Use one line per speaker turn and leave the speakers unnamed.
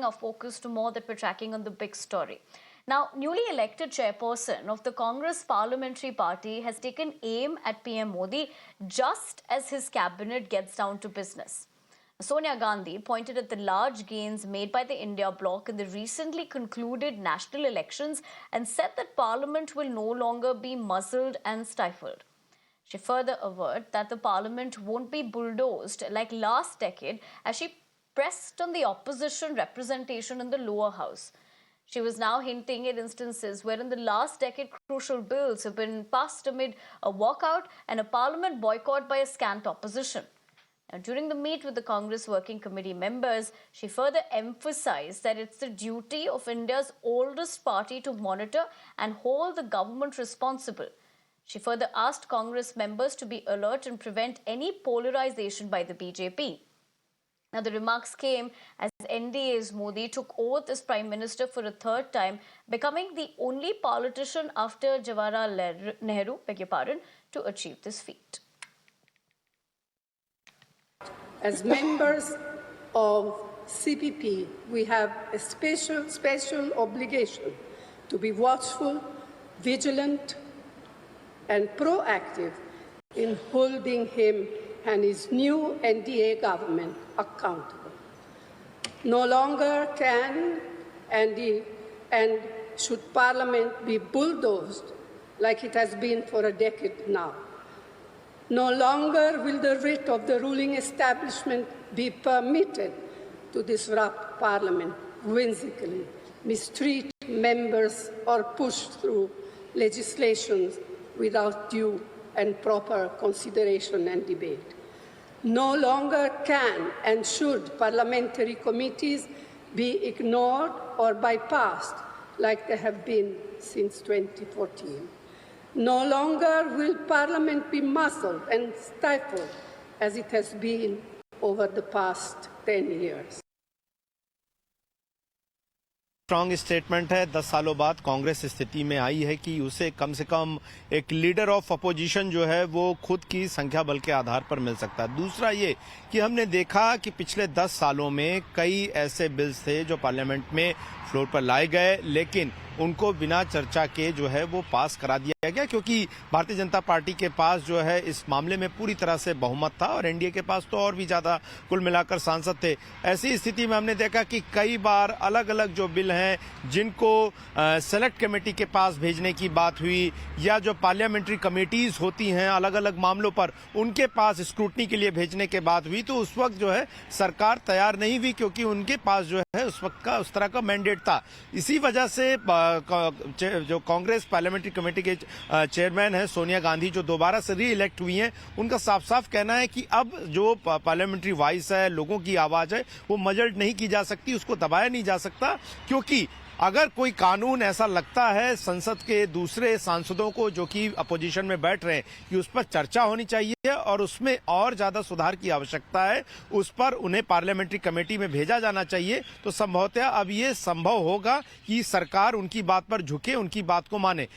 our focus to more that we're tracking on the big story. Now, newly elected chairperson of the Congress Parliamentary Party has taken aim at PM Modi just as his cabinet gets down to business. Sonia Gandhi pointed at the large gains made by the India bloc in the recently concluded national elections and said that Parliament will no longer be muzzled and stifled. She further averred that the Parliament won't be bulldozed like last decade as she pressed on the opposition representation in the lower house. She was now hinting at instances where in the last decade crucial bills have been passed amid a walkout and a Parliament boycott by a scant opposition. Now, during the meet with the Congress Working Committee members, she further emphasized that it's the duty of India's oldest party to monitor and hold the government responsible. She further asked Congress members to be alert and prevent any polarization by the BJP. Now, the remarks came as NDA's Modi took oath as Prime Minister for a third time, becoming the only politician after Jawaharlal Nehru, to achieve this feat.
As members of CPP, we have a special obligation to be watchful, vigilant, and proactive in holding him and his new NDA government accountable. No longer can and should Parliament be bulldozed like it has been for a decade now. No longer will the writ of the ruling establishment be permitted to disrupt Parliament whimsically, mistreat members, or push through legislation without due and proper consideration and debate. No longer can and should parliamentary committees be ignored or bypassed like they have been since 2014. No longer will Parliament be muzzled and stifled as it has been over the past 10 years.
Strong statement है। 10 सालों बाद कांग्रेस स्थिति में आई है कि उसे कम से कम एक लीडर ऑफ अपोजिशन जो है वो खुद की संख्या बल के आधार पर मिल सकता है। दूसरा ये कि हमने देखा कि पिछले 10 सालों में कई ऐसे बिल्स थे जो पार्लियामेंट में फ्लोर पर लाए गए, लेकिन उनको बिना चर्चा के जो है वो पास करा दिया गया, क्योंकि भारतीय जनता पार्टी के पास जो है इस मामले में पूरी तरह से बहुमत था और एनडीए के पास तो और भी ज्यादा कुल मिलाकर सांसद थे। ऐसी स्थिति में हमने देखा कि कई बार अलग अलग जो बिल हैं जिनको सेलेक्ट कमेटी के पास भेजने की बात हुई या जो पार्लियामेंट्री कमेटीज होती हैं अलग अलग मामलों पर उनके पास स्क्रूटनी के लिए भेजने के बात हुई, तो उस वक्त जो है सरकार तैयार नहीं हुई, क्योंकि उनके पास जो है उस वक्त का उस तरह का मैंडेट था। इसी वजह से जो कांग्रेस पार्लियामेंट्री कमेटी के चेयरमैन है सोनिया गांधी, जो दोबारा से री इलेक्ट हुई हैं, उनका साफ साफ कहना है कि अब जो पार्लियामेंट्री वॉइस है, लोगों की आवाज है, वो मजल्ड नहीं की जा सकती, उसको दबाया नहीं जा सकता। क्योंकि अगर कोई कानून ऐसा लगता है संसद के दूसरे सांसदों को जो कि अपोजिशन में बैठ रहे हैं कि उस पर चर्चा होनी चाहिए और उसमें और ज्यादा सुधार की आवश्यकता है, उस पर उन्हें पार्लियामेंट्री कमेटी में भेजा जाना चाहिए, तो संभवतः अब ये संभव होगा कि सरकार उनकी बात पर झुके, उनकी बात को माने।